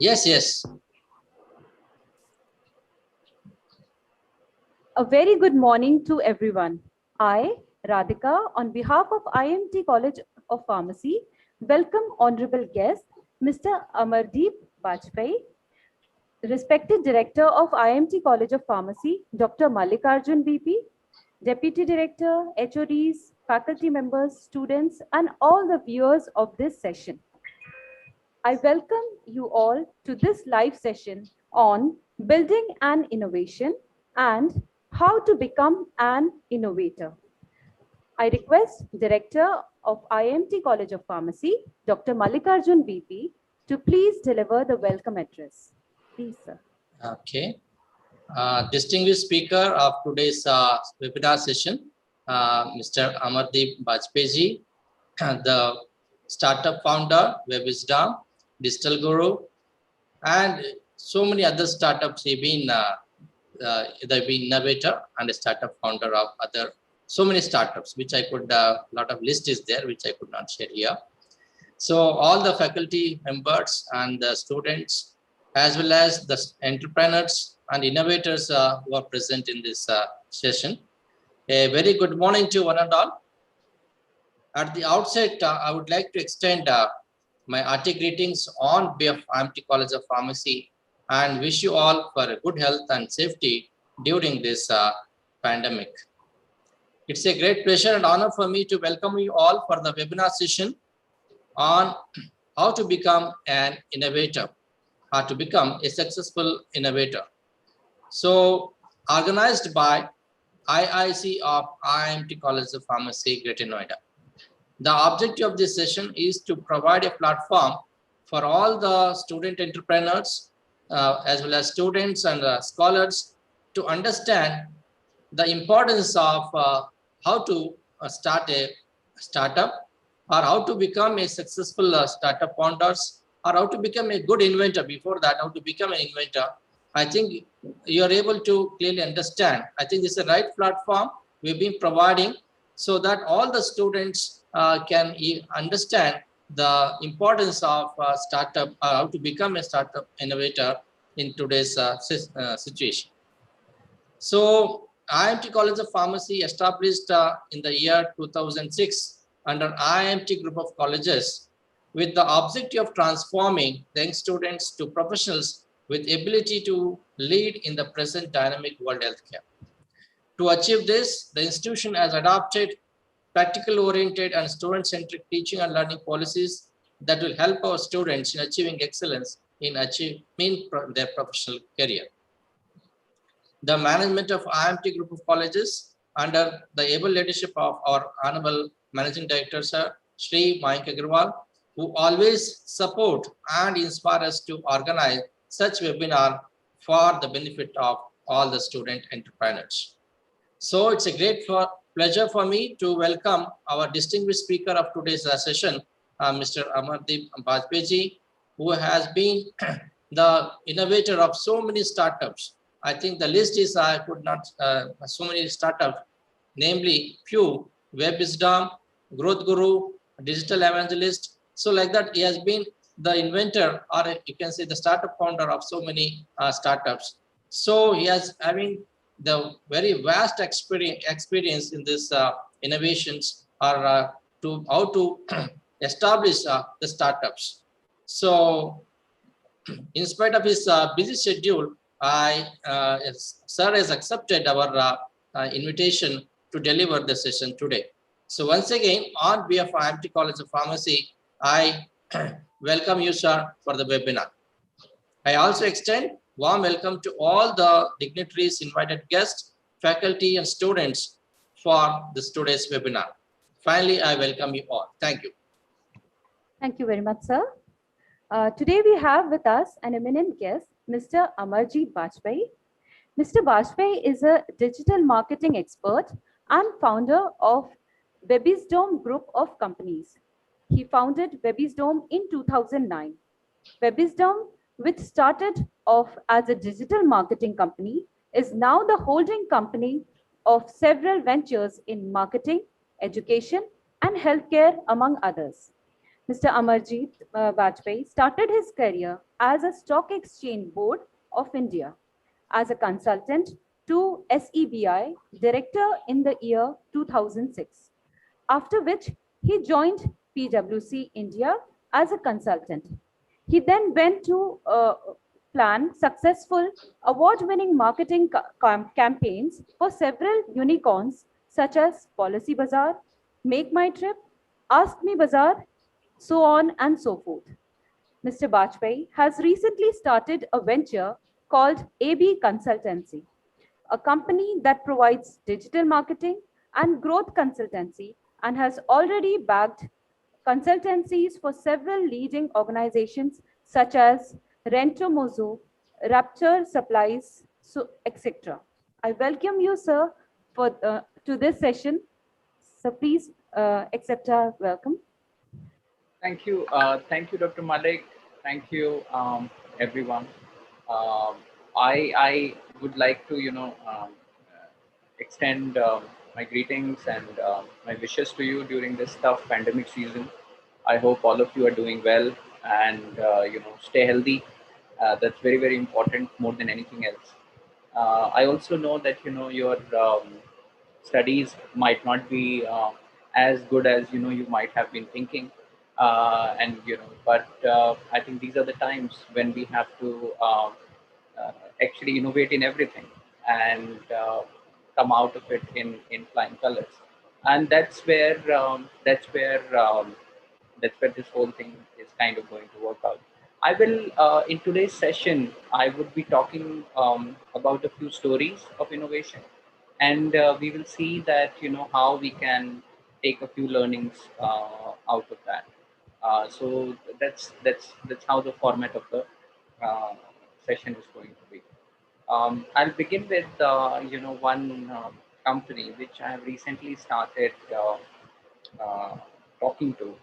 Yes, yes. A very good morning to everyone. I, Radhika, on behalf of IIMT College of Pharmacy, welcome honorable guest, Mr. Amardeep Bajpai, respected director of IIMT College of Pharmacy, Dr. Mallikarjun BP, deputy director, HODs, faculty members, students, and all the viewers of this session. I welcome you all to this live session on building an innovation and how to become an innovator. I request Director of IIMT College of Pharmacy, Dr. Mallikarjun BP, to please deliver the welcome address. Please, sir. Okay. Distinguished speaker of today's webinar session, Mr. Amardeep Bajpai, the startup founder, WebWisdom, Digital Guru, and so many other startups. They've been innovator and a startup founder of other so many startups, which I could lot of list is there, which I could not share here. So all the faculty members and the students, as well as the entrepreneurs and innovators who are present in this session, a very good morning to one and all. At the outset, I would like to extend my hearty greetings on behalf of IIMT College of Pharmacy and wish you all for good health and safety during this pandemic. It's a great pleasure and honor for me to welcome you all for the webinar session on how to become an innovator, how to become a successful innovator. So, organized by IIC of IIMT College of Pharmacy, Greater Noida. The objective of this session is to provide a platform for all the student entrepreneurs, as well as students and scholars to understand the importance of how to start a startup, or how to become a successful startup founders, or how to become a good inventor. Before that, how to become an inventor. I think you are able to clearly understand. I think this is the right platform we've been providing so that all the students can understand the importance of startup, how to become a startup innovator in today's situation. So IIMT College of Pharmacy established in the year 2006 under IIMT group of colleges with the objective of transforming young students to professionals with ability to lead in the present dynamic world healthcare. To achieve this, the institution has adopted practical-oriented and student-centric teaching and learning policies that will help our students in achieving excellence in achieving their professional career. The management of IIMT group of colleges under the able leadership of our Honorable Managing Director, Sir Shri Mayank Agarwal, who always support and inspire us to organize such webinar for the benefit of all the student entrepreneurs. So it's a great pleasure for me to welcome our distinguished speaker of today's session, Mr. Amardeep Bajpai, who has been the innovator of so many startups. I think the list is, I could not, so many startups, namely few, WebWisdom, Growth Guru, Digital Evangelist. So like that, he has been the inventor, or you can say the startup founder of so many startups. So he has having the very vast experience in this innovations, or to how to establish the startups. So in spite of his busy schedule, Sir has accepted our invitation to deliver the session today. So once again, on behalf of IIMT College of Pharmacy, I welcome you, sir, for the webinar. I also extend warm welcome to all the dignitaries, invited guests, faculty, and students for this today's webinar. Finally, I welcome you all. Thank you. Thank you very much, sir. Today we have with us an eminent guest, Mr. Amardeep Bajpai. Mr. Bajpai is a digital marketing expert and founder of WebWisdom Group of Companies. He founded WebWisdom in 2009. WebWisdom, which started off as a digital marketing company, is now the holding company of several ventures in marketing, education, and healthcare, among others. Mr. Amarjeet Bajpai started his career as a Stock Exchange Board of India as a consultant to SEBI director in the year 2006, after which he joined PwC India as a consultant. He then went to plan successful award-winning marketing campaigns for several unicorns such as Policy Bazaar, Make My Trip, Ask Me Bazaar, so on and so forth. Mr. Bajpai has recently started a venture called AB Consultancy, a company that provides digital marketing and growth consultancy and has already backed consultancies for several leading organizations such as Rentomozo, Rapture Supplies, so etc. I welcome you, sir, to this session. So please accept our welcome. Thank you. Thank you, Dr. Malik. Thank you, everyone. Um, I would like to, extend my greetings and my wishes to you during this tough pandemic season. I hope all of you are doing well and, stay healthy. That's very, very important more than anything else. I also know that, your studies might not be as good as you might have been thinking, and but I think these are the times when we have to actually innovate in everything and come out of it in flying colors, and that's where this whole thing is kind of going to work out. I will, in today's session, I would be talking about a few stories of innovation, and we will see that how we can take a few learnings out of that. So that's how the format of the uh, session is going to be. I'll begin with one company which I have recently started talking to,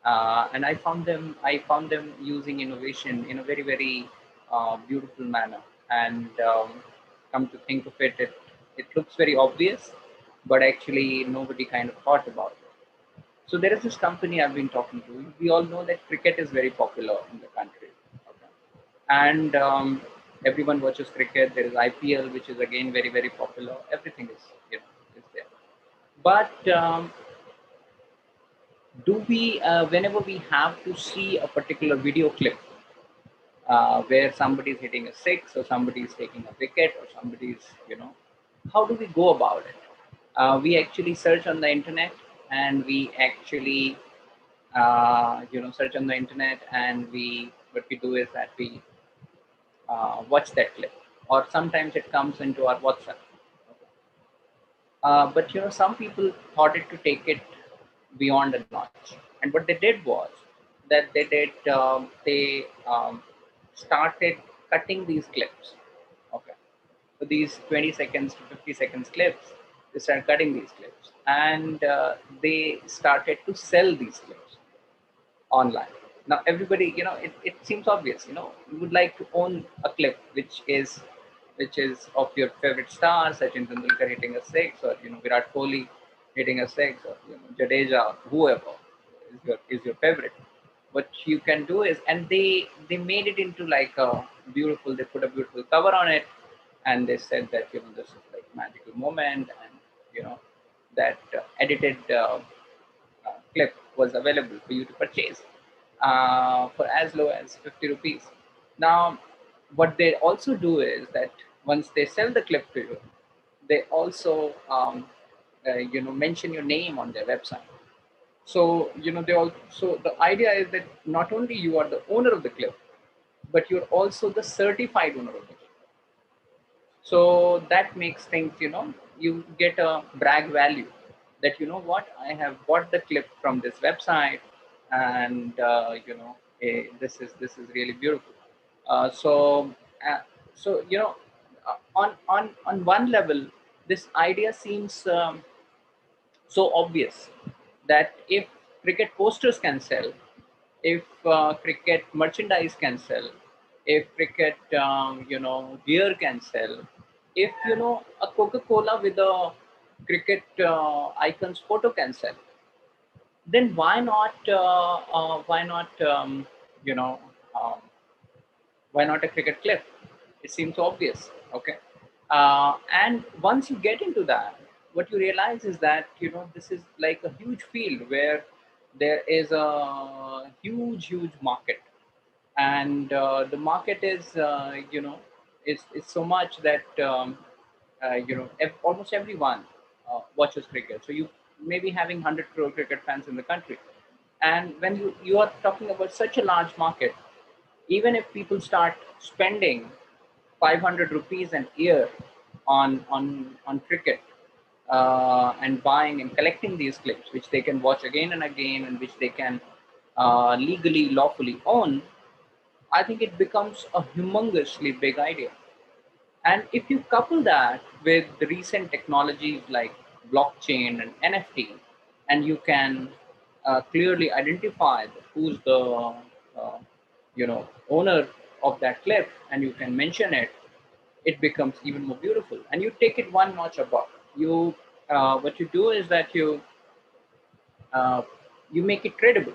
and I found them using innovation in a very very beautiful manner. And come to think of it, it looks very obvious, but actually nobody kind of thought about it. So there is this company I've been talking to. We all know that cricket is very popular in the country. Okay. And everyone watches cricket. There is IPL, which is again very very popular. Everything is is there. But do we whenever we have to see a particular video clip where somebody is hitting a six or somebody is taking a wicket or somebody is how do we go about it? We actually search on the internet, and we actually search on the internet, and we what we do is that we watch that clip, or sometimes it comes into our WhatsApp. But some people thought it to take it beyond a notch, and what they did was that they started cutting these clips. Okay, so these 20 seconds to 50 seconds clips, they started cutting these clips, and they started to sell these clips online. Now everybody, it seems obvious. You would like to own a clip which is of your favorite star, Sachin Tendulkar hitting a six, or Virat Kohli hitting a six, or Jadeja, whoever is your favorite. What you can do is, and they made it into like a beautiful. They put a beautiful cover on it, and they said that this is like magical moment, and that edited clip was available for you to purchase for as low as 50 rupees. Now, what they also do is that once they sell the clip to you, they also mention your name on their website. So they all. So the idea is that not only you are the owner of the clip, but you're also the certified owner of the clip. So that makes things, you get a brag value that what, I have bought the clip from this website, and this is really beautiful. So so on one level, this idea seems so obvious that if cricket posters can sell, if cricket merchandise can sell, if cricket gear can sell, if a Coca-Cola with a cricket icon's photo can sell, then why not you know um, why not a cricket clip? It seems obvious. Okay. And once you get into that, what you realize is that, this is like a huge field where there is a huge market. And the market is, is so much that, almost everyone watches cricket. So you may be having 100 crore cricket fans in the country. And when you are talking about such a large market, even if people start spending 500 rupees an year on cricket, and buying and collecting these clips, which they can watch again and again, and which they can legally, lawfully own, I think it becomes a humongously big idea. And if you couple that with the recent technologies like blockchain and NFT, and you can clearly identify who's the owner of that clip, and you can mention it, it becomes even more beautiful. And you take it one notch above. You What you do is that uh, you make it credible.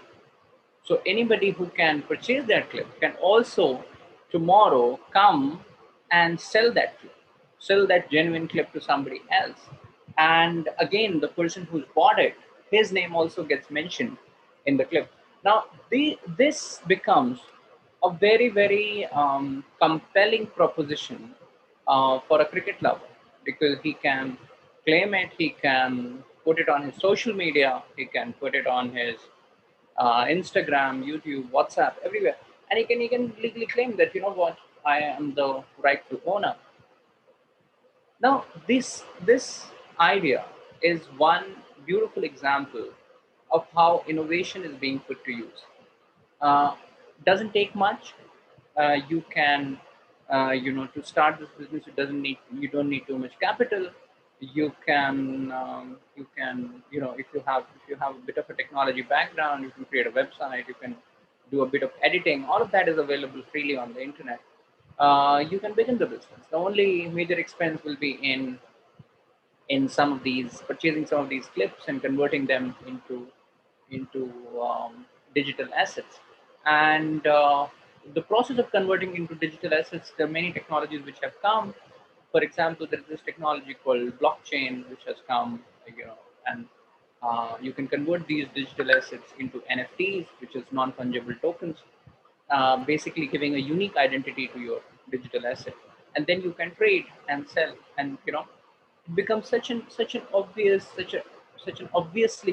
So anybody who can purchase that clip can also tomorrow come and sell that clip, sell that genuine clip to somebody else. And again, the person who's bought it, his name also gets mentioned in the clip. Now, this becomes a very compelling proposition for a cricket lover, because he can claim it, he can put it on his social media, he can put it on his Instagram, YouTube, WhatsApp, everywhere, and he can legally claim that, I am the rightful owner. Now, this idea is one beautiful example of how innovation is being put to use. Uh, doesn't take much. You can, to start this business, you don't need too much capital. You can, if you have a bit of a technology background, you can create a website. You can do a bit of editing. All of that is available freely on the internet. You can begin the business. The only major expense will be in some of these purchasing some of these clips and converting them into digital assets. And the process of converting into digital assets, there are many technologies which have come. For example, there is this technology called blockchain which has come, and you can convert these digital assets into NFTs, which is non-fungible tokens, basically giving a unique identity to your digital asset. And then you can trade and sell, and it becomes such an obviously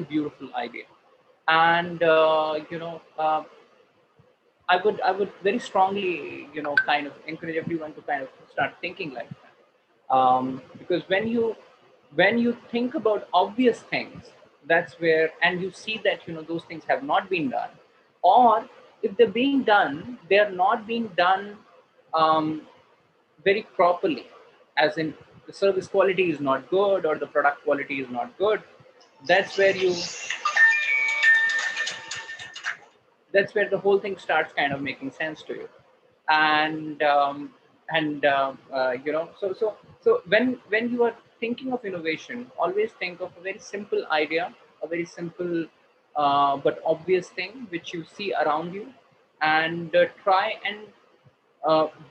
beautiful idea. And I would very strongly, kind of encourage everyone to kind of start thinking like that. Because when you think about obvious things, that's where, and you see that, those things have not been done, or if they're being done, they are not being done um, very properly, as in the service quality is not good or the product quality is not good. That's where you that's where the whole thing starts kind of making sense to you. And um, and uh, uh, you know so so so when you are thinking of innovation, always think of a very simple idea, a very simple but obvious thing which you see around you, and try and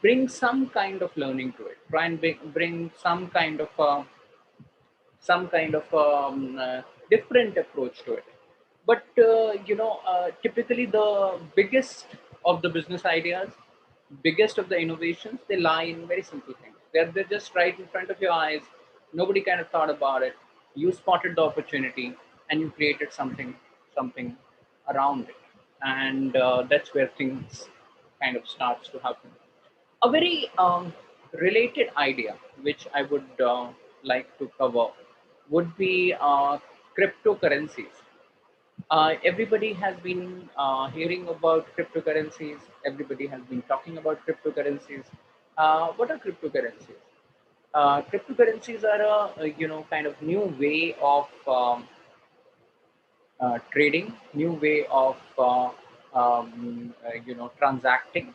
bring some kind of learning to it. Try and bring some kind of different approach to it. But typically the biggest of the business ideas, biggest of the innovations, they lie in very simple things. They're just right in front of your eyes. Nobody kind of thought about it. You spotted the opportunity and you created something around it, and that's where things kind of starts to happen. A very related idea, which I would like to cover, would be cryptocurrencies. Everybody has been hearing about cryptocurrencies. Everybody has been talking about cryptocurrencies. What are cryptocurrencies? Cryptocurrencies are a kind of new way of trading, new way of transacting,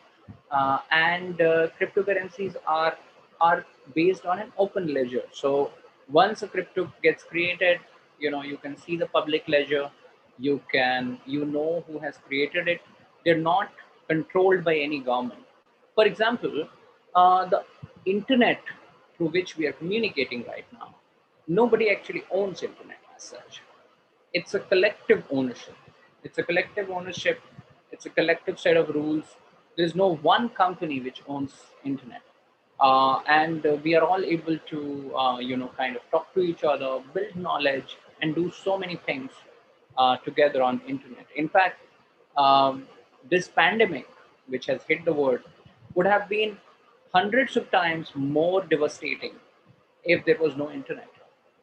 and cryptocurrencies are based on an open ledger. So once a crypto gets created, you can see the public ledger. You know who has created it. They're not controlled by any government. For example, the internet through which we are communicating right now, nobody actually owns internet as such. It's a collective ownership. It's a collective ownership. It's a collective set of rules. There's no one company which owns internet. And we are all able to, kind of talk to each other, build knowledge, and do so many things together on internet. In fact, this pandemic, which has hit the world, would have been hundreds of times more devastating if there was no internet.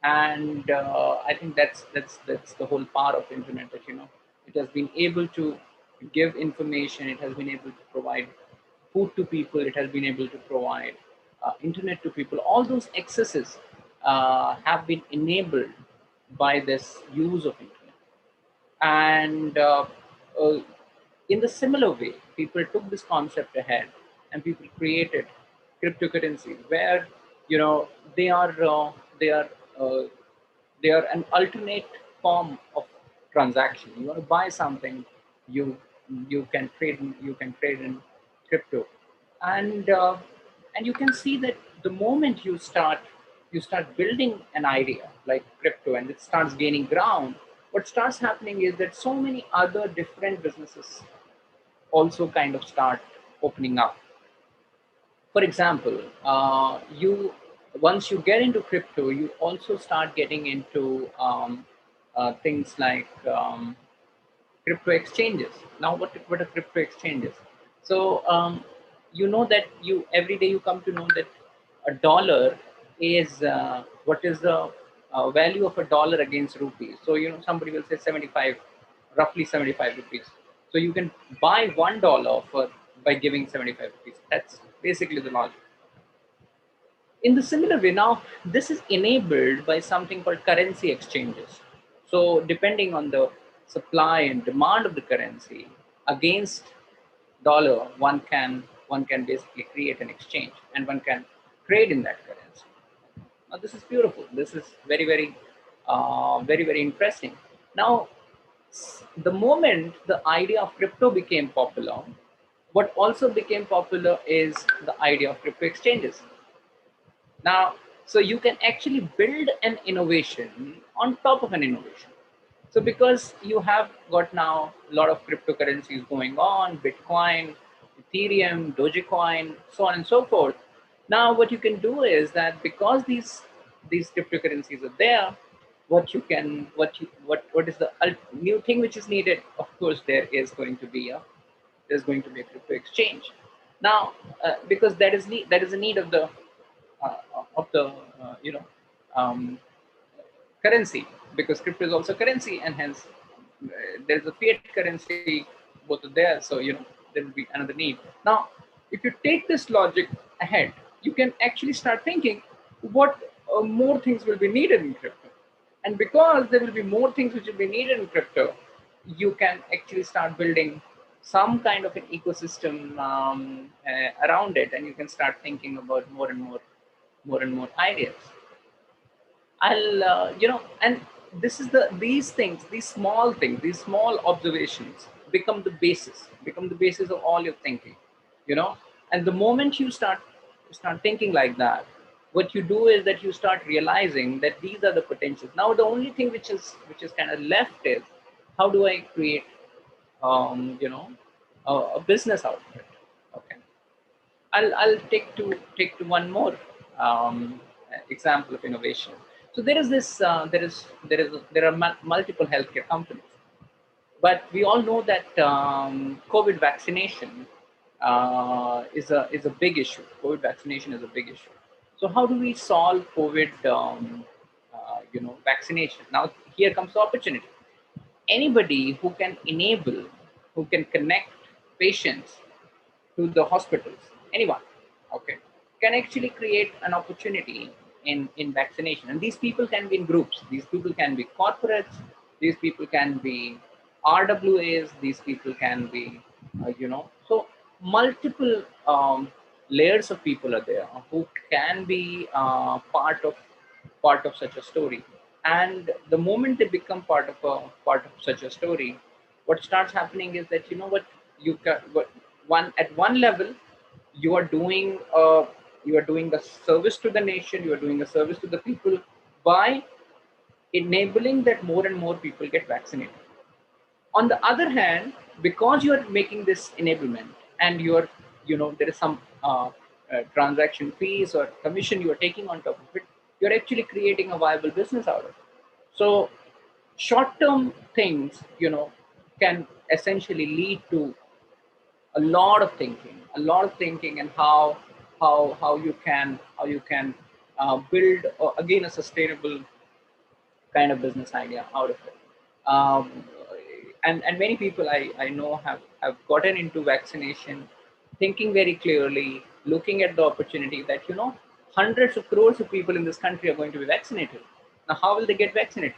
And I think that's the whole power of internet, that it has been able to give information, it has been able to provide food to people, it has been able to provide internet to people. All those excesses have been enabled by this use of internet. And uh, in the similar way, people took this concept ahead and people created cryptocurrencies where they are they are uh, they are an alternate form of transaction. You want to buy something, you you can trade in crypto, and and you can see that the moment you start building an idea like crypto and it starts gaining ground, what starts happening is that so many other different businesses also kind of start opening up. For example, you once you get into crypto, you also start getting into things like crypto exchanges. Now, what are crypto exchanges? So you know that you every day you come to know that a dollar is what is the value of a dollar against rupees. So somebody will say 75, roughly 75 rupees. So you can buy $1 for by giving 75 rupees. That's basically the logic. In the similar way, now this is enabled by something called currency exchanges. So depending on the supply and demand of the currency against dollar, one can basically create an exchange and one can trade in that currency. Now this is beautiful. This is very interesting. Now, the moment the idea of crypto became popular, what also became popular is the idea of crypto exchanges. Now, so you can actually build an innovation on top of an innovation. So because you have got now a lot of cryptocurrencies going on, Bitcoin, Ethereum, Dogecoin, so on and so forth. Now what you can do is that because these cryptocurrencies are there, what is the new thing which is needed? Of course, there's going to be a crypto exchange. Now, because that is a need uh, of the um, currency, because crypto is also currency, and hence there's a fiat currency, both are there. So there will be another need. Now, if you take this logic ahead, you can actually start thinking what more things will be needed in crypto. And because there will be more things which will be needed in crypto, you can actually start building some kind of an ecosystem around it, and you can start thinking about more and more ideas. And this is these things, these small things, these small observations become the basis of all your thinking, you know. And the moment you start thinking like that, what you do is that you start realizing that these are the potentials. Now, the only thing which is kind of left is how do I create, a business out of it. Okay. I'll take to one more example of innovation. So there is this there are multiple healthcare companies, but we all know that COVID vaccination is a big issue. COVID vaccination is a big issue. So how do we solve COVID vaccination? Now here comes the opportunity. Anybody who can enable, who can connect patients to the hospitals, anyone, okay, can actually create an opportunity in vaccination. And these people can be in groups. These people can be corporates. These people can be RWAs. These people can be, so multiple layers of people are there who can be part of such a story. And the moment they become part of such a story, what starts happening is that, you know what, you can what one at one level, you are doing a service to the nation, you are doing a service to the people by enabling that more and more people get vaccinated. On the other hand, because you are making this enablement, and you're, there is some transaction fees or commission you are taking on top of it, you're actually creating a viable business out of it. So short term things, can essentially lead to a lot of thinking, and how you can build, again, a sustainable kind of business idea out of it. Um, and many people I know have gotten into vaccination, thinking very clearly, looking at the opportunity that, hundreds of crores of people in this country are going to be vaccinated. Now, how will they get vaccinated?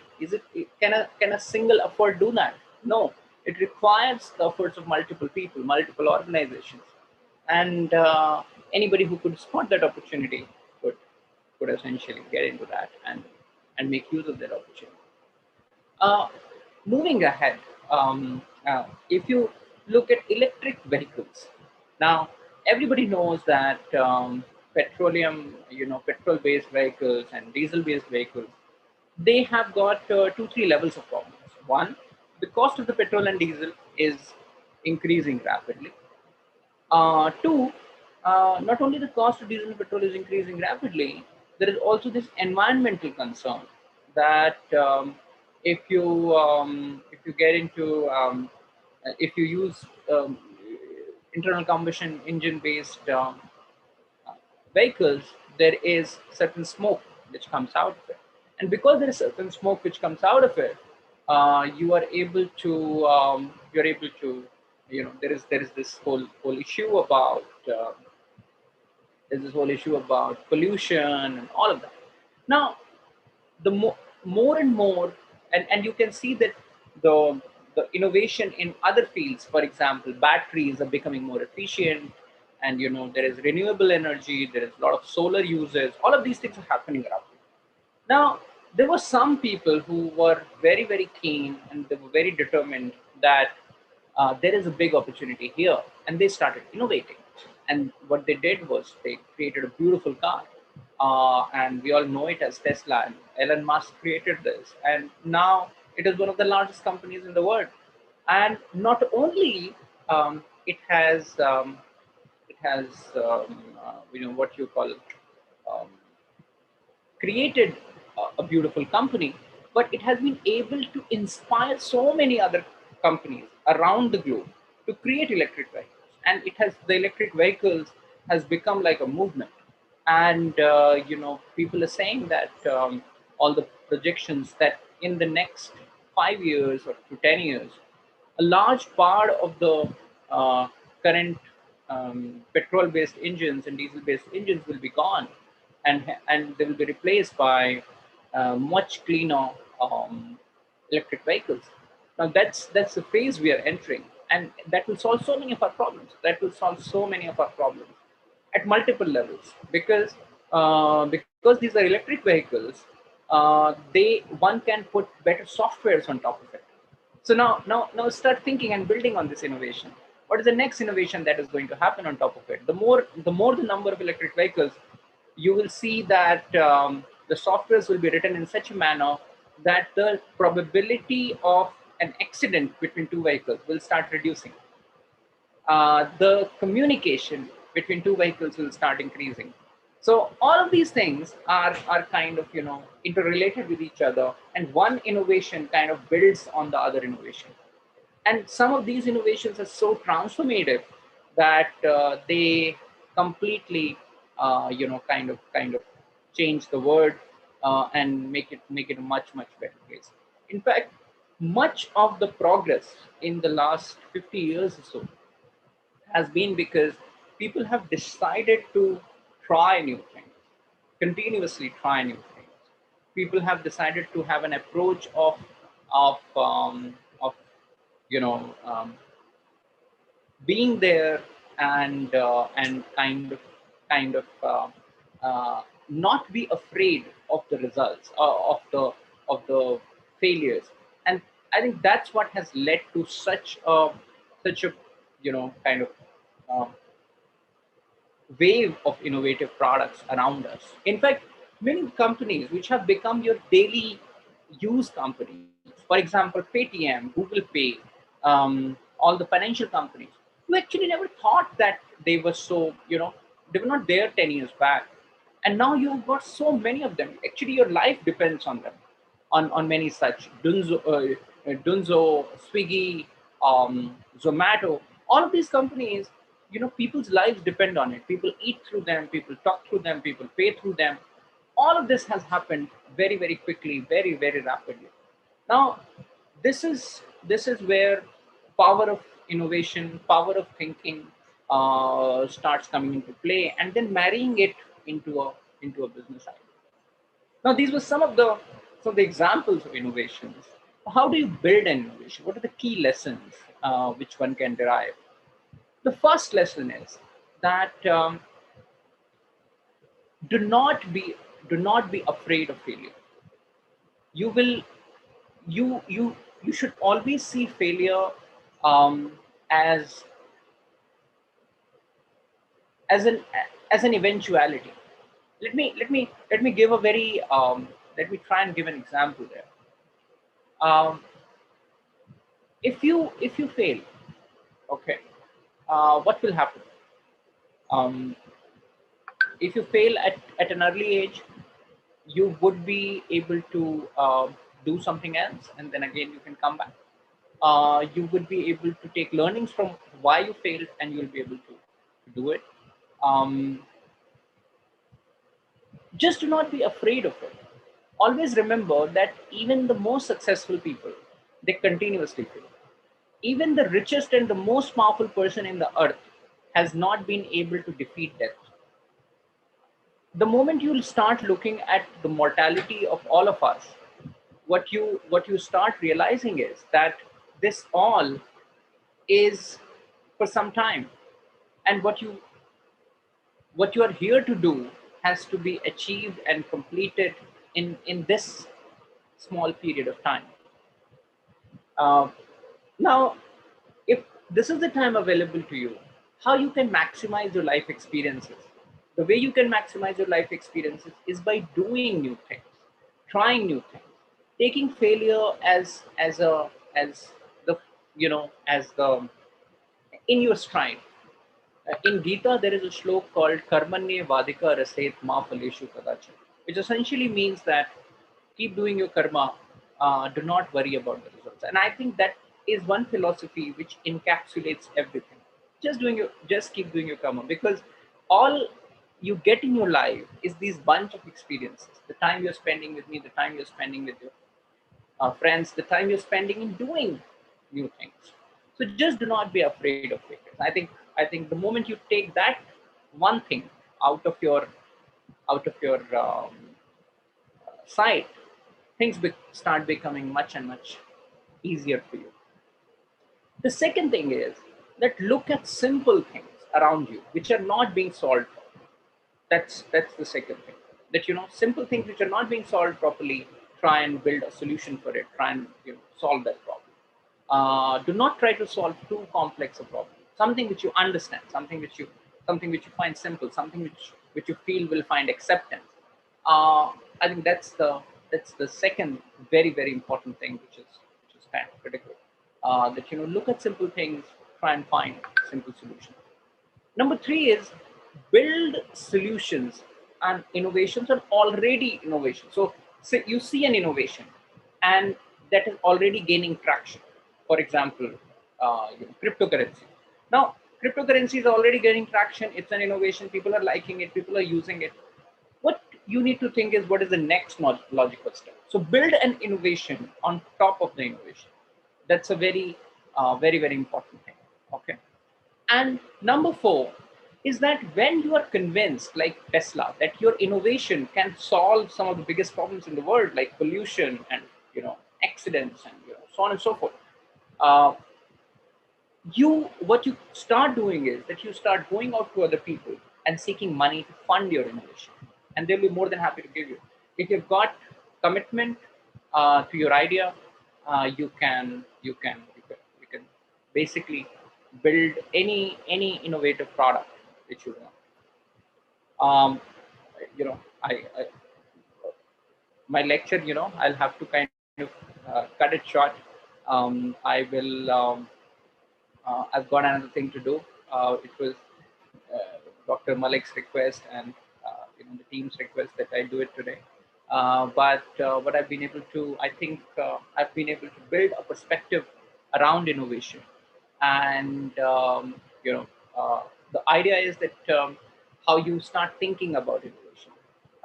Can a single effort do that? No, it requires the efforts of multiple people, multiple organizations, and anybody who could spot that opportunity could essentially get into that and make use of that opportunity. Uh, Moving ahead, if you look at electric vehicles, now everybody knows that petrol-based vehicles and diesel-based vehicles, they have got three levels of problems. One, the cost of the petrol and diesel is increasing rapidly. Two, not only the cost of diesel and petrol is increasing rapidly, there is also this environmental concern that if you get into if you use internal combustion engine based vehicles, there is certain smoke which comes out of it, and because there is certain smoke which comes out of it, you're able to, there is this whole issue about pollution and all of that. Now, the more and more, and you can see that the the innovation in other fields, for example, batteries are becoming more efficient, and there is renewable energy, there is a lot of solar uses, all of these things are happening around. Now, there were some people who were very, very keen, and they were very determined that there is a big opportunity here, and they started innovating. And what they did was they created a beautiful car, and we all know it as Tesla. And Elon Musk created this, and now it is one of the largest companies in the world. And not only it has what you call um, created a beautiful company, but it has been able to inspire so many other companies around the globe to create electric vehicles. And the electric vehicles has become like a movement. And, people are saying that all the projections that in the next 5 years or to 10 years, a large part of the current petrol-based engines and diesel-based engines will be gone, and they will be replaced by much cleaner electric vehicles. Now that's the phase we are entering, and that will solve so many of our problems. That will solve so many of our problems at multiple levels, because these are electric vehicles. They one can put better softwares on top of it. So now start thinking and building on this innovation. What is the next innovation that is going to happen on top of it? The more the number of electric vehicles, you will see that the softwares will be written in such a manner that the probability of an accident between two vehicles will start reducing. The communication between two vehicles will start increasing. So all of these things are kind of interrelated with each other, and one innovation kind of builds on the other innovation. And some of these innovations are so transformative that they completely kind of change the world, and make it a much better place. In fact, much of the progress in the last 50 years or so has been because people have decided to try new things, continuously try new things. People have decided to have an approach of you know um, being there, and kind of not be afraid of the results, of the the failures. And I think that's what has led to such a kind of uh, wave of innovative products around us. In fact, many companies which have become your daily use companies, for example, Paytm, Google Pay, all the financial companies, you actually never thought that they were so, they were not there 10 years back. And now you have got so many of them. Actually, your life depends on them, on many such. Dunzo, Swiggy, Zomato, all of these companies, people's lives depend on it. People eat through them, people talk through them, people pay through them. All of this has happened very, very quickly, very, very rapidly. Now, this is where power of innovation, power of thinking starts coming into play, and then marrying it into a business idea. Now, these were some of the examples of innovations. How do you build an innovation? What are the key lessons which one can derive? The first lesson is that do not be do not be afraid of failure. You will you you you should always see failure um, as as an as an eventuality. Let me give a very let me try and give an example there. Um, if you fail, okay, what will happen? Um, if you fail at an early age, you would be able to do something else, and then again you can come back. You would be able to take learnings from why you failed, and you'll be able to do it. Um, just do not be afraid of it. Always remember that even the most successful people, they continuously fail. Even the richest and the most powerful person in the earth has not been able to defeat death. The moment you'll start looking at the mortality of all of us, what you start realizing is that this all is for some time, and what you are here to do has to be achieved and completed in this small period of time. uh, Now, if this is the time available to you, how you can maximize your life experiences? The way you can maximize your life experiences is by doing new things, trying new things, taking failure as the as the in your stride. In Gita, there is a slok called Karmanye Vadika Raset Ma Phaleshu Kadacha, which essentially means that keep doing your karma, do not worry about the results. And I think that is one philosophy which encapsulates everything. Just keep doing your karma, because all you get in your life is these bunch of experiences. The time you're spending with me, the time you're spending with your friends, the time you're spending in doing new things. So just do not be afraid of failures. I think the moment you take that one thing out of your sight, things start becoming much and much easier for you. The second thing is that look at simple things around you which are not being solved. That's the second thing. That simple things which are not being solved properly, try and build a solution for it. Try and solve that problem. Do not try to solve too complex a problem. Something which you understand, something which you find simple, something which you feel will find acceptance. I think that's the second very, very important thing, which is kind of critical. That look at simple things, try and find simple solutions. Number three is build solutions and innovations on already innovation. So say you see an innovation and that is already gaining traction. For example, cryptocurrency. Now, cryptocurrency is already gaining traction. It's an innovation. People are liking it. People are using it. What you need to think is what is the next logical step. So build an innovation on top of the innovation. That's a very, very important thing. Okay. And number four is that when you are convinced, like Tesla, that your innovation can solve some of the biggest problems in the world, like pollution and accidents and so on and so forth, uh, what you start doing is that you start going out to other people and seeking money to fund your innovation, and they'll be more than happy to give you. If you've got commitment, to your idea, you can basically build any innovative product which you want. Um, I my lecture, I'll have to kind of cut it short. I will. I've got another thing to do. It was Dr. Malik's request and the team's request that I do it today. But what I've been able to, I think I've been able to build a perspective around innovation, and the idea is that how you start thinking about innovation,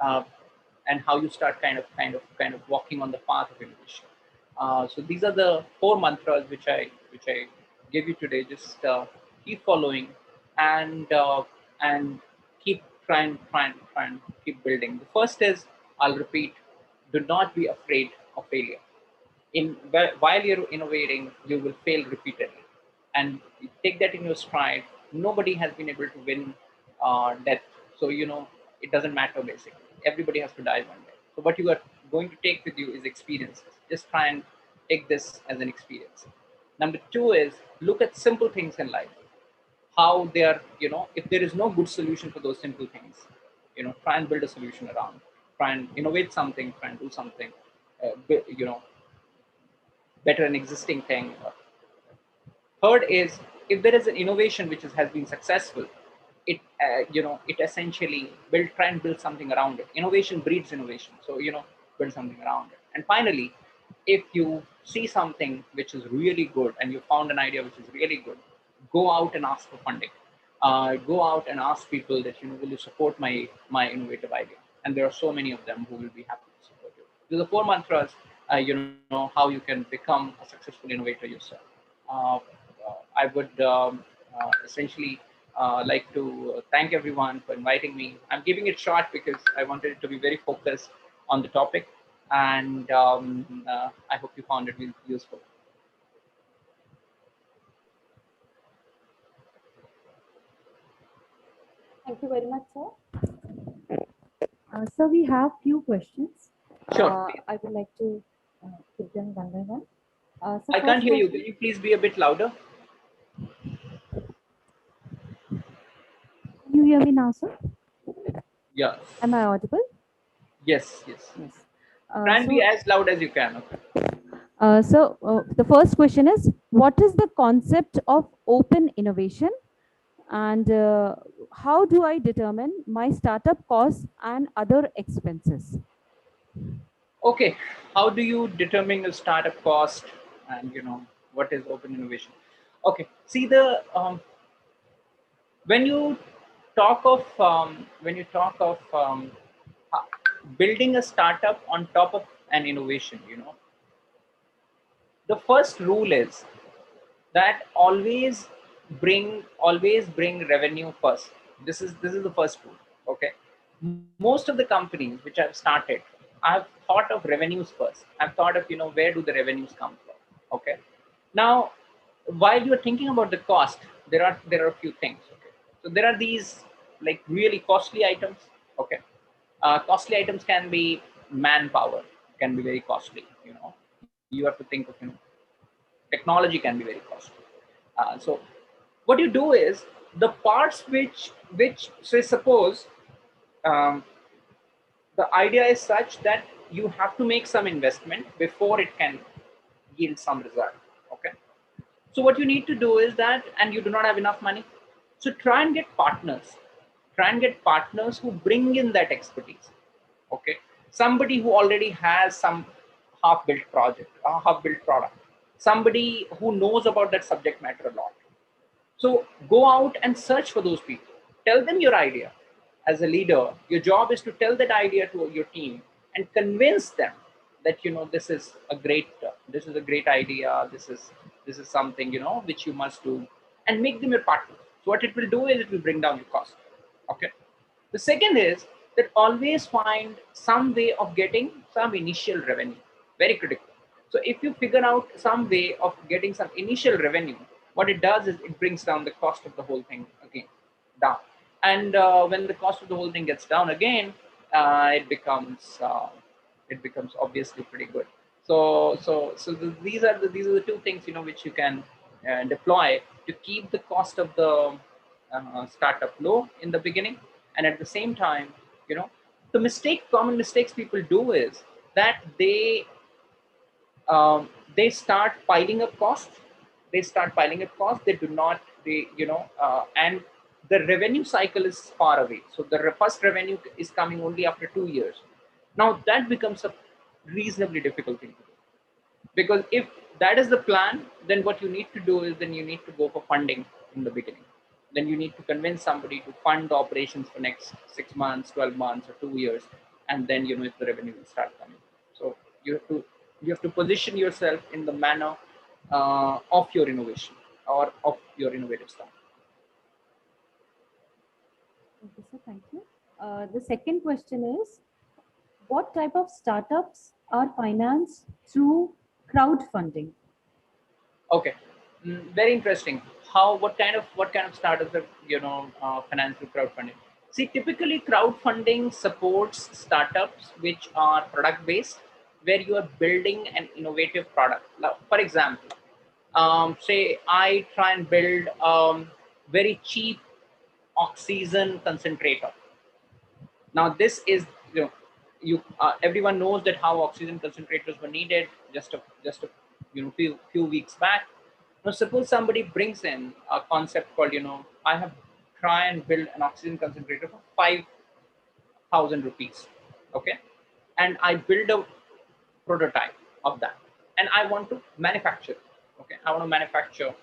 uh, and how you start kind of walking on the path of innovation. So these are the four mantras which I give you today. Just keep following, and keep trying keep building. The first is, I'll repeat: do not be afraid of failure. While you're innovating, you will fail repeatedly, and you take that in your stride. Nobody has been able to win death, so it doesn't matter. Basically, everybody has to die one day. So what you are going to take with you is experiences. Just try and take this as an experience. Number two is, look at simple things in life, how they are. If there is no good solution for those simple things, try and build a solution around. Try and innovate something. Try and do something. Better an existing thing. Third is, if there is an innovation which has been successful, it essentially try and build something around it. Innovation breeds innovation, so build something around it. And finally, if you see something which is really good and you found an idea which is really good, go out and ask for funding. Go out and ask people that will you support my innovative idea? And there are so many of them who will be happy to support you. These are four mantras. How you can become a successful innovator yourself. Uh, I would essentially like to thank everyone for inviting me. I'm giving it short because I wanted it to be very focused on the topic, and I hope you found it useful. Thank you very much, sir. So we have few questions. Sure. I would like to give them one by one. So I can't first hear you. question, Can you please be a bit louder? can you hear me now, sir? Yeah. Am I audible? Yes. Yes. Yes. Try and be as loud as you can. Okay. The first question is, what is the concept of open innovation, and how do I determine my startup costs and other expenses? Okay. How do you determine the startup cost, and what is open innovation? Okay. See, the when you talk of uh, building a startup on top of an innovation, the first rule is that always bring revenue first. This is the first rule. Okay. Most of the companies which I've started, I've thought of revenues first. I've thought of where do the revenues come from. Okay. Now, while you're thinking about the cost, there are a few things. Okay. So there are these like really costly items. Okay. Costly items can be manpower, can be very costly. You have to think of technology can be very costly. So what you do is the parts which say suppose um, the idea is such that you have to make some investment before it can yield some result. Okay. So what you need to do is that, and you do not have enough money, so try and get partners. Try and get partners who bring in that expertise. Okay, somebody who already has some half-built project, a half-built product, somebody who knows about that subject matter a lot. So go out and search for those people. Tell them your idea. As a leader, your job is to tell that idea to your team and convince them that this is a great idea. This is something which you must do, and make them your partner. So what it will do is it will bring down your cost. Okay. The second is that always find some way of getting some initial revenue. Very critical. So if you figure out some way of getting some initial revenue, what it does is it brings down the cost of the whole thing again down. And when the cost of the whole thing gets down again, it becomes obviously pretty good. These are the two things, you know, which you can deploy to keep the cost of the startup low in the beginning, and at the same time, you know, common mistakes people do is that they start piling up costs. They start piling up costs. They do not, they, you know, and the revenue cycle is far away. So the first revenue is coming only after 2 years. Now that becomes a reasonably difficult thing to do, because if that is the plan, then what you need to do is then you need to go for funding in the beginning. Then you need to convince somebody to fund the operations for next 6 months, 12 months, or 2 years, and then, you know, if the revenue will start coming. So you have to position yourself in the manner of your innovation or of your innovative stuff. Okay, sir, thank you. The second question is, what type of startups are financed through crowdfunding? Okay, very interesting. What kind of startups are, you know, financed through crowdfunding? See, typically crowdfunding supports startups which are product based, where you are building an innovative product. Now, for example, say I try and build very cheap oxygen concentrator. Now this is, you know, everyone knows that how oxygen concentrators were needed just a you know few weeks back. Now suppose somebody brings in a concept called, you know, I have try and build an oxygen concentrator for 5,000 rupees, okay, and I build a prototype of that, and I want to manufacture it. Okay, I want to manufacture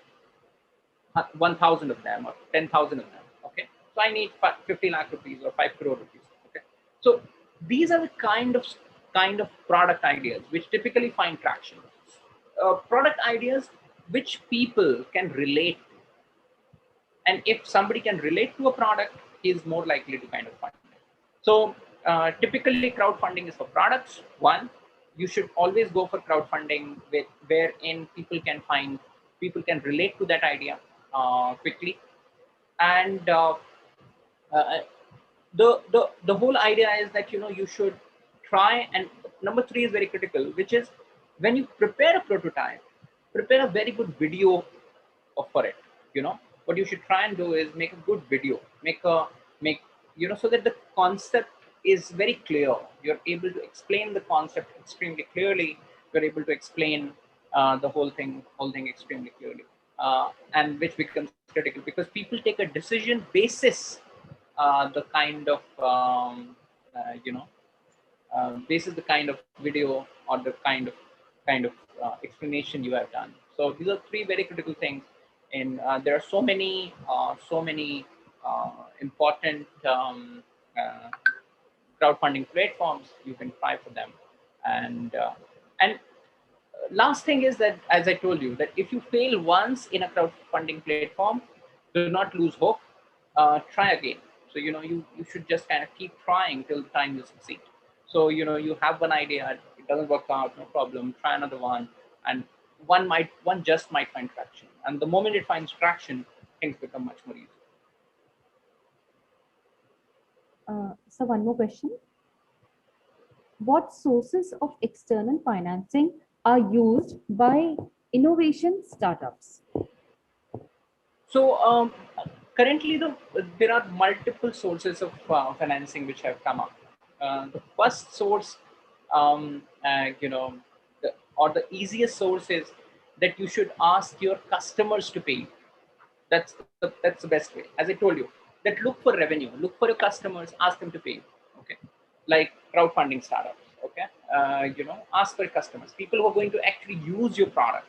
1,000 of them or 10,000 of them. Okay, so I need 50 lakh rupees or 5 crore rupees. Okay, so these are the kind of product ideas which typically find traction. Product ideas which people can relate to, and if somebody can relate to a product, he is more likely to kind of fund it. So typically crowdfunding is for products. One, you should always go for crowdfunding with wherein people can relate to that idea quickly, and uh, the whole idea is that, you know, you should try, and number three is very critical, which is when you prepare a prototype, prepare a very good video for it. You know, what you should try and do is make a good video, make you know, so that the concept is very clear. You're able to explain the concept extremely clearly. You're able to explain the whole thing extremely clearly, and which becomes critical because people take a decision basis the kind of you know basis the kind of video or the kind of explanation you have done. So these are three very critical things. And there are so many important crowdfunding platforms. You can try for them. And last thing is that, as I told you, that if you fail once in a crowdfunding platform, do not lose hope. Try again. So, you know, you should just kind of keep trying till the time you succeed. So, you know, you have one idea, it doesn't work out, no problem. Try another one, and one just might find traction. And the moment it finds traction, things become much more easy. So one more question. What sources of external financing are used by innovation startups? So currently, there are multiple sources of financing which have come up. The first source, you know, the easiest source is that you should ask your customers to pay you. That's the best way. As I told you, that look for revenue, look for your customers, ask them to pay you. Okay, like crowdfunding startups. Okay, you know, ask for your customers, people who are going to actually use your product,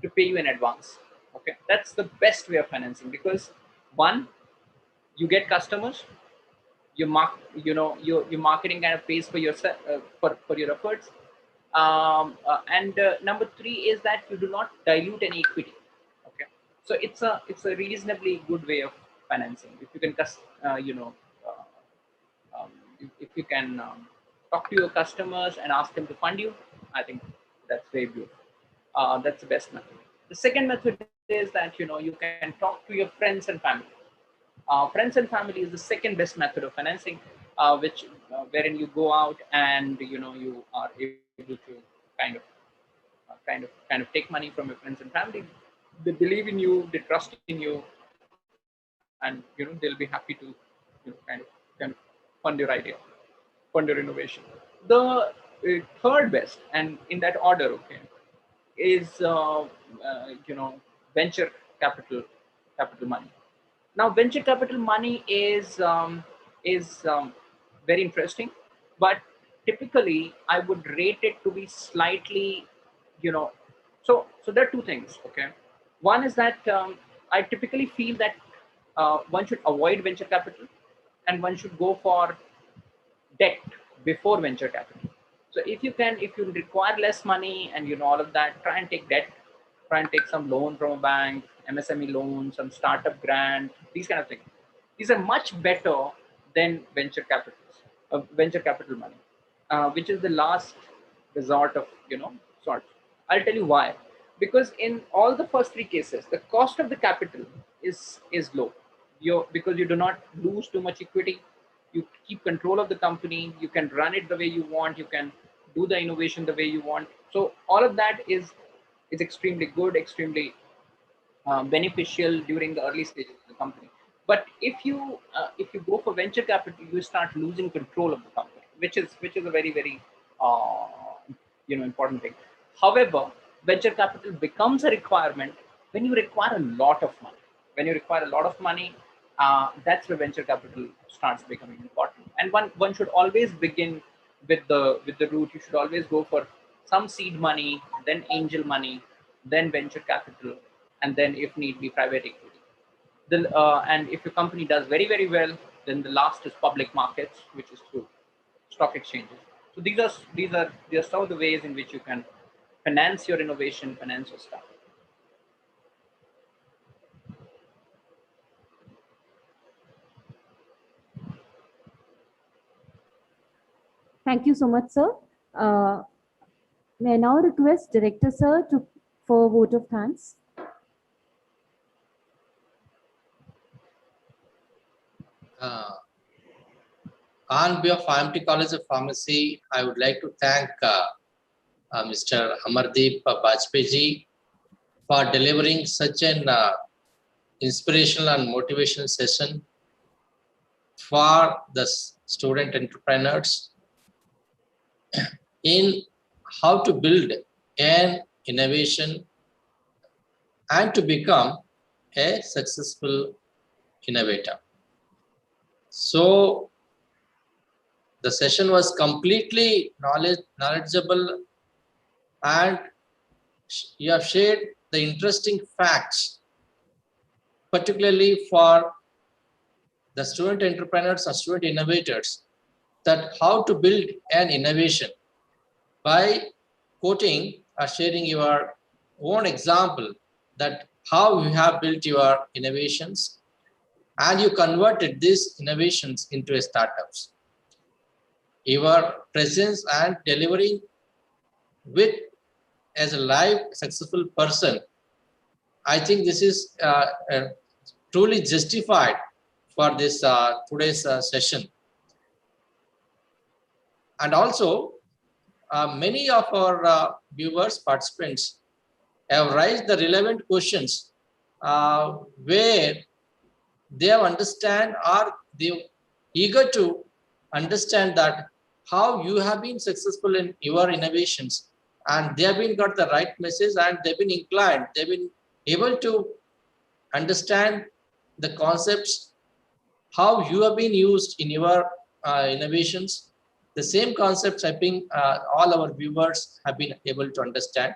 to pay you in advance. Okay, that's the best way of financing, because one, you get customers, you know, your marketing kind of pays for yourself, for your efforts, and number three is that you do not dilute any equity. Okay, so it's a reasonably good way of financing if you can you know, if you can talk to your customers and ask them to fund you. I think that's very beautiful. That's the best method. The second method is that, you know, you can talk to your friends and family. Friends and family is the second best method of financing, which wherein you go out and, you know, you are able to kind of kind of take money from your friends and family. They believe in you, they trust in you, and they'll be happy to kind of fund your idea, fund your innovation. The third best, and in that order, okay, is venture capital money. Now, venture capital money is very interesting, but typically I would rate it to be slightly, you know. So there are two things. Okay, one is that I typically feel that one should avoid venture capital, and one should go for debt before venture capital. So if you require less money and all of that, try and take debt, try and take some loan from a bank, MSME loan, some startup grant, these kind of things. These are much better than venture capital money, which is the last resort of sorts. I'll tell you why. Because in all the first three cases, the cost of the capital is low. Because you do not lose too much equity, you keep control of the company, you can run it the way you want, you can do the innovation the way you want. So all of that is extremely good, extremely beneficial during the early stages of the company. But if you go for venture capital, you start losing control of the company, which is a very very uh, important thing. However, venture capital becomes a requirement when you require a lot of money. When you require a lot of money, that's where venture capital starts becoming important. And one should always begin with the route. You should always go for some seed money, then angel money, then venture capital, and then if need be private equity. And if your company does very very well, then the last is public markets, which is through stock exchanges. So these are some of the ways in which you can finance your innovation, finance your stuff. Thank you so much, sir. Uh, May I now request Director Sir for a vote of thanks? On behalf of IIMT College of Pharmacy, I would like to thank Mr. Amardeep Bajpayee for delivering such an inspirational and motivational session for the student entrepreneurs in how to build an innovation and to become a successful innovator. So the session was completely knowledgeable, and you have shared the interesting facts, particularly for the student entrepreneurs or student innovators, that how to build an innovation by quoting or sharing your own example, that how you have built your innovations and you converted these innovations into a startups. Your presence and delivering with as a live successful person, I think this is truly justified for this today's session. And also many of our viewers, participants have raised the relevant questions where they have understand or they eager to understand that how you have been successful in your innovations, and they have been got the right message and they've been inclined, they've been able to understand the concepts, how you have been used in your innovations. The same concepts I think all our viewers have been able to understand.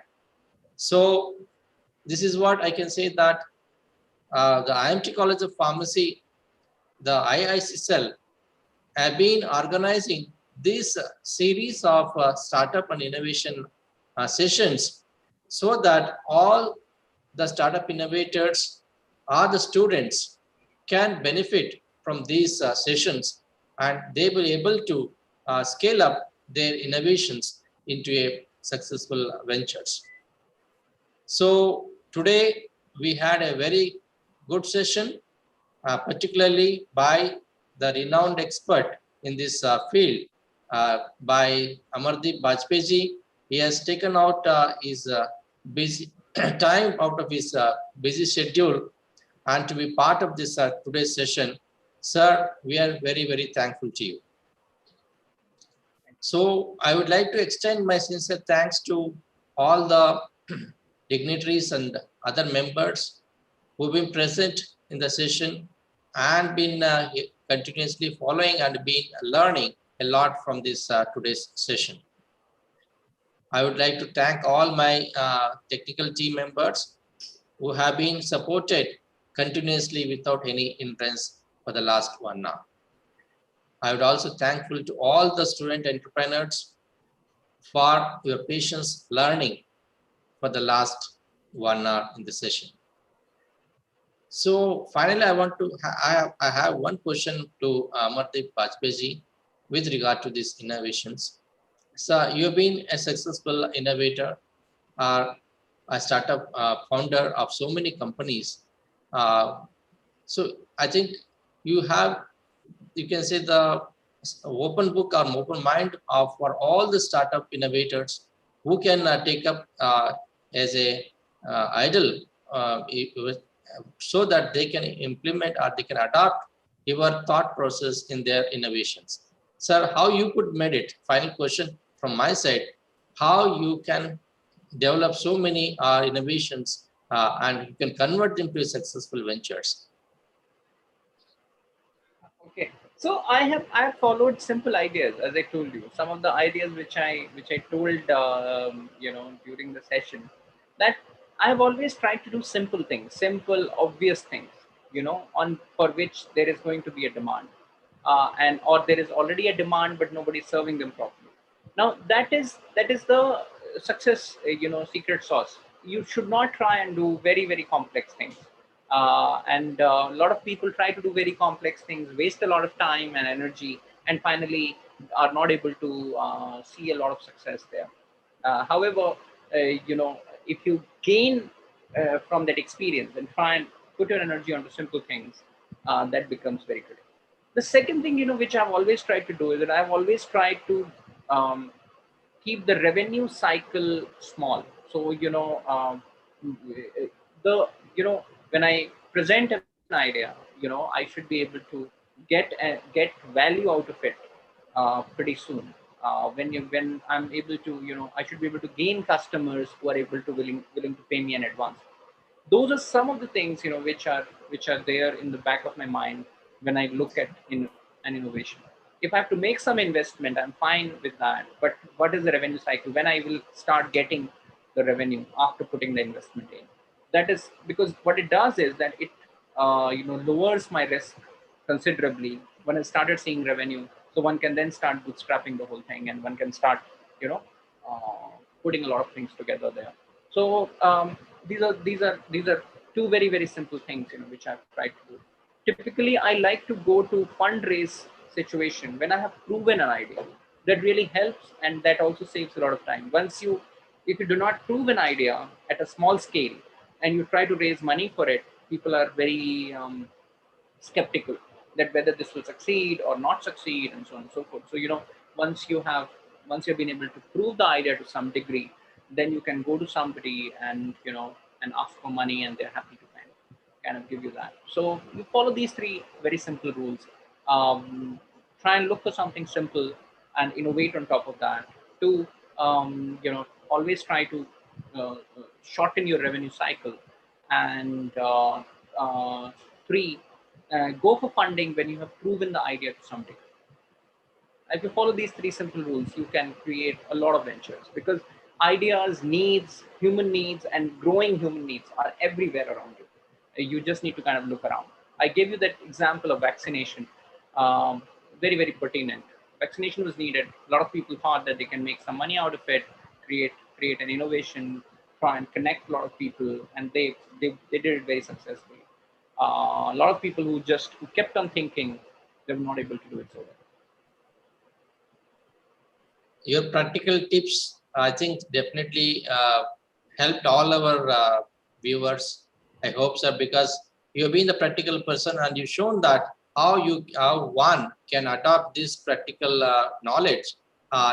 So this is what I can say, that the IIMT College of Pharmacy, the IIC cell, have been organizing this series of startup and innovation sessions, so that all the startup innovators or the students can benefit from these sessions, and they will be able to scale up their innovations into a successful ventures. So today we had a very good session, particularly by the renowned expert in this field, by Amardeep Bajpayee. He has taken out his busy time out of his busy schedule and to be part of this today's session. Sir, we are very, very thankful to you. So I would like to extend my sincere thanks to all the dignitaries and other members who've been present in the session and been continuously following and been learning a lot from this today's session. I would like to thank all my technical team members who have been supported continuously without any hindrance for the last 1 hour. I would also thankful to all the student entrepreneurs for your patience learning for the last 1 hour in the session. So finally, I want to I have one question to Amardeep Bajpeji with regard to these innovations. So you have been a successful innovator, a startup founder of so many companies. So I think you have, you can say, the open book or open mind of for all the startup innovators who can take up as a idol so that they can implement or they can adopt your thought process in their innovations. Sir, how you could made it? Final question from my side: how you can develop so many innovations and you can convert them to successful ventures? Okay, so I have followed simple ideas, as I told you. Some of the ideas which I told during the session, that I have always tried to do simple things, simple obvious things, on for which there is going to be a demand, and or there is already a demand but nobody is serving them properly. Now that is the success, secret sauce. You should not try and do very, very complex things, and a lot of people try to do very complex things, waste a lot of time and energy, and finally are not able to see a lot of success there. However, if you gain from that experience and try and put your energy onto simple things, that becomes very critical. The second thing, which I've always tried to do is that I've always tried to keep the revenue cycle small. So, the when I present an idea, I should be able to get value out of it pretty soon. When I'm able to, I should be able to gain customers who are able to willing to pay me in advance. Those are some of the things, which are there in the back of my mind when I look at in an innovation. If I have to make some investment, I'm fine with that. But what is the revenue cycle? When I will start getting the revenue after putting the investment in? That is because what it does is that it lowers my risk considerably when I started seeing revenue. So one can then start bootstrapping the whole thing, and one can start you know putting a lot of things together there. So these are two very, very simple things, which I've tried to do. Typically, I like to go to fundraise situation when I have proven an idea. That really helps, and that also saves a lot of time. If you do not prove an idea at a small scale and you try to raise money for it, people are very skeptical that whether this will succeed or not succeed, and so on and so forth. So once you have once you've been able to prove the idea to some degree, then you can go to somebody and and ask for money, and they're happy to kind of give you that. So you follow these three very simple rules. Try and look for something simple and innovate on top of that. Two, always try to shorten your revenue cycle. And three, go for funding when you have proven the idea to some degree. If you follow these three simple rules, you can create a lot of ventures, because ideas, needs, human needs, and growing human needs are everywhere around you. You just need to kind of look around. I gave you that example of vaccination, very, very pertinent. Vaccination was needed. A lot of people thought that they can make some money out of it, create an innovation, try and connect a lot of people, and they did it very successfully. A lot of people who kept on thinking, they were not able to do it so well. Your practical tips, I think, definitely helped all our viewers. I hope so, because you've been the practical person and you've shown that how one can adopt this practical knowledge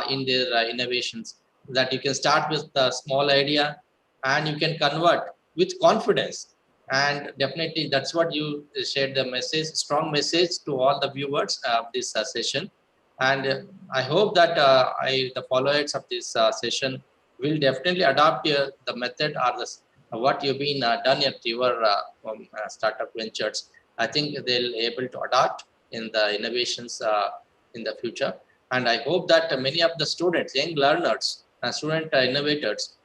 in their innovations. That you can start with a small idea and you can convert with confidence. And definitely that's what you shared the message, strong message to all the viewers of this session. And I hope that the followers of this session will definitely adopt the method or the what you've been done at your startup ventures. I think they'll able to adopt in the innovations in the future. And I hope that many of the students, young learners, student innovators,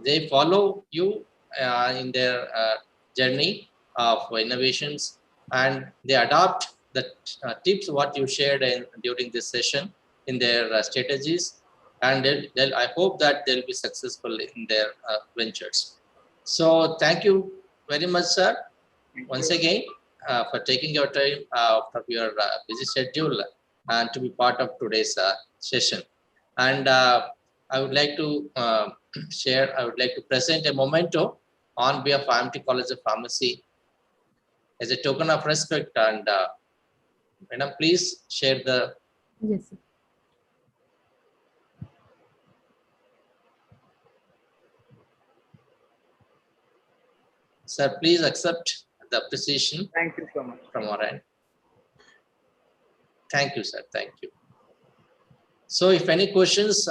they follow you in their journey of innovations, and they adopt the tips what you shared during this session in their strategies, and I hope that they'll be successful in their ventures. So thank you very much, sir, once again for taking your time out of your busy schedule and to be part of today's session. And I would like to I would like to present a memento on behalf of IIMT College of Pharmacy as a token of respect. And madam, please share the. Yes, sir. Sir, please accept the appreciation. Thank you so much. From our end. Thank you, sir. Thank you. So if any questions,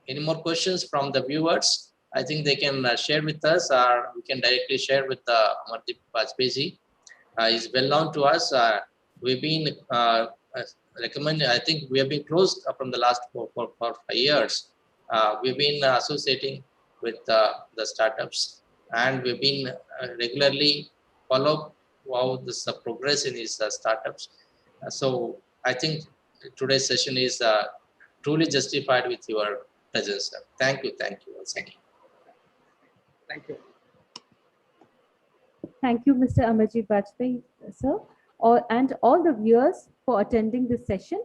any more questions from the viewers, I think they can share with us, or we can directly share with Amardeep Bajpayee. He's well known to us. We've been recommended, I think we have been close from the last 4 5 years. We've been associating with the startups, and we've been regularly follow how this progress in these startups. So I think today's session is truly justified with your presence, sir. Thank you once again. Thank you. Thank you, Mr. Amardeep Bajpayee, sir, and all the viewers for attending this session.